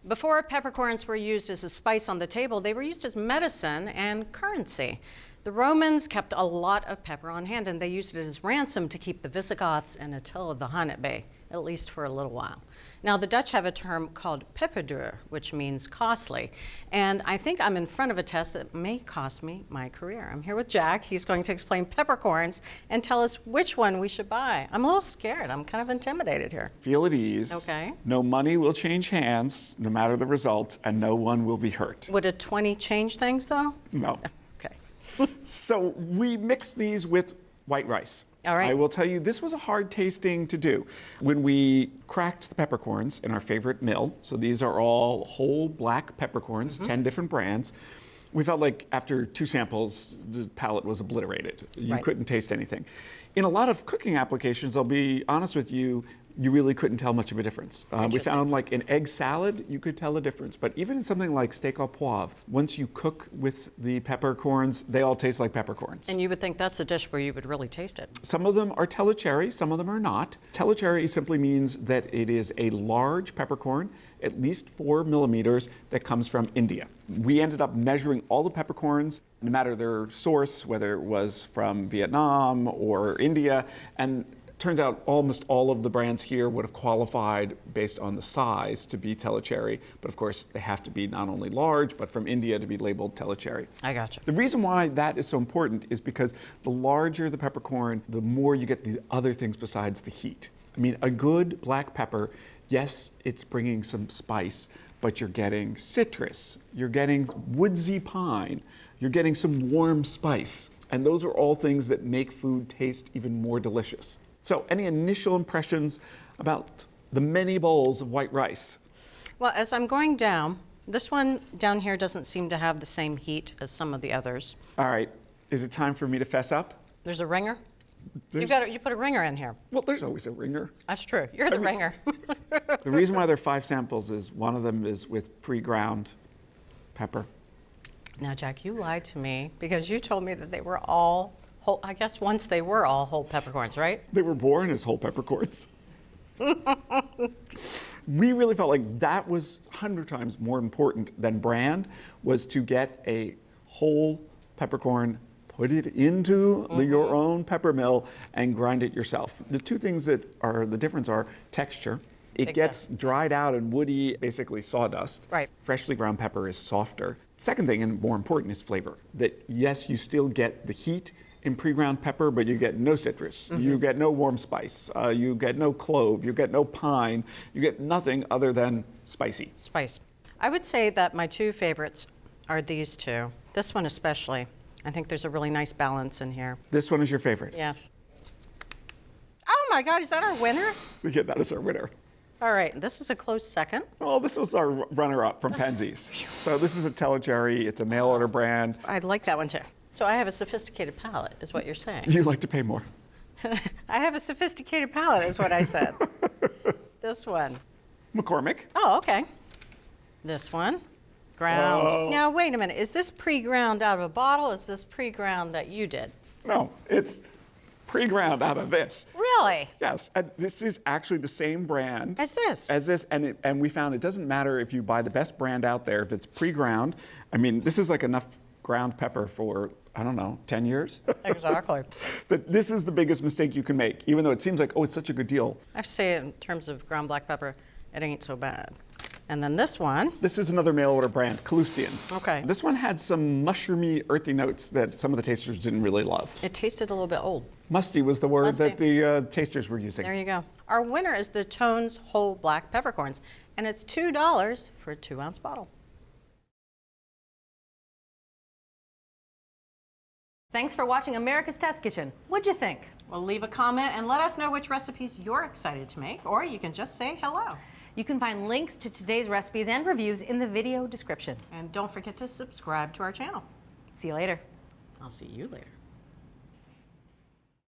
Before peppercorns were used as a spice on the table, they were used as medicine and currency. The Romans kept a lot of pepper on hand, and they used it as ransom to keep the Visigoths and Attila the Hun at bay, at least for a little while. Now, the Dutch have a term called peperduur, which means costly, and I think I'm in front of a test that may cost me my career. I'm here with Jack. He's going to explain peppercorns and tell us which one we should buy. I'm a little scared. I'm kind of intimidated here. Feel at ease. Okay. No money will change hands, no matter the result, and no one will be hurt. Would a 20 change things, though? No. Okay. So we mix these with white rice. All right. I will tell you, this was a hard tasting to do. When we cracked the peppercorns in our favorite mill, so these are all whole black peppercorns, 10 different brands, we felt like after 2 samples, the palate was obliterated. You Right. couldn't taste anything. In a lot of cooking applications, I'll be honest with you, you really couldn't tell much of a difference. We found like an egg salad, you could tell a difference. But even in something like steak au poivre, once you cook with the peppercorns, they all taste like peppercorns. And you would think that's a dish where you would really taste it. Some of them are Telecherry, some of them are not. Telecherry simply means that it is a large peppercorn, at least 4 millimeters, that comes from India. We ended up measuring all the peppercorns, no matter their source, whether it was from Vietnam or India, and turns out almost all of the brands here would have qualified based on the size to be Telecherry, but of course they have to be not only large, but from India to be labeled Telecherry. I gotcha. The reason why that is so important is because the larger the peppercorn, the more you get the other things besides the heat. I mean, a good black pepper, yes, it's bringing some spice, but you're getting citrus, you're getting woodsy pine, you're getting some warm spice. And those are all things that make food taste even more delicious. So, any initial impressions about the many bowls of white rice? Well, as I'm going down, this one down here doesn't seem to have the same heat as some of the others. All right, is it time for me to fess up? There's a ringer. You put a ringer in here. Well, there's always a ringer. That's true. You're the ringer. The reason why there are 5 samples is one of them is with pre-ground pepper. Now, Jack, you lied to me because you told me that they were all whole. I guess once they were all whole peppercorns, right? They were born as whole peppercorns. We really felt like that was 100 times more important than brand, was to get a whole peppercorn, put it into your own pepper mill, and grind it yourself. The 2 things that are the difference are texture. It Big gets dried out and woody, basically sawdust. Right. Freshly ground pepper is softer. Second thing, and more important, is flavor. That yes, you still get the heat in pre-ground pepper, but you get no citrus, you get no warm spice, you get no clove, you get no pine, you get nothing other than spicy. Spice. I would say that my 2 favorites are these 2. This one especially. I think there's a really nice balance in here. This one is your favorite. Yes. Oh my God, is that our winner? Yeah, that is our winner. All right, this is a close second. Oh, this was our runner-up from Penzies. So this is a Telecherry, it's a mail order brand. I like that one too. So I have a sophisticated palate, is what you're saying. You like to pay more. I have a sophisticated palate, is what I said. This one. McCormick. Oh, okay. This one. Ground. Oh. Now, wait a minute. Is this pre-ground out of a bottle? Is this pre-ground that you did? No, it's pre-ground out of this. Really? Yes, and this is actually the same brand As this? and we found it doesn't matter if you buy the best brand out there, if it's pre-ground. I mean, this is like enough ground pepper for, I don't know, 10 years? Exactly. That this is the biggest mistake you can make, even though it seems like, oh, it's such a good deal. I have to say, in terms of ground black pepper, it ain't so bad. And then this one. This is another mail order brand, Kalustyan's. Okay. This one had some mushroomy, earthy notes that some of the tasters didn't really love. It tasted a little bit old. Musty was the word Musty. that the tasters were using. There you go. Our winner is the Tone's Whole Black Peppercorns, and it's $2 for a 2-ounce bottle. Thanks for watching America's Test Kitchen. What'd you think? Well, leave a comment and let us know which recipes you're excited to make, or you can just say hello. You can find links to today's recipes and reviews in the video description. And don't forget to subscribe to our channel. See you later. I'll see you later.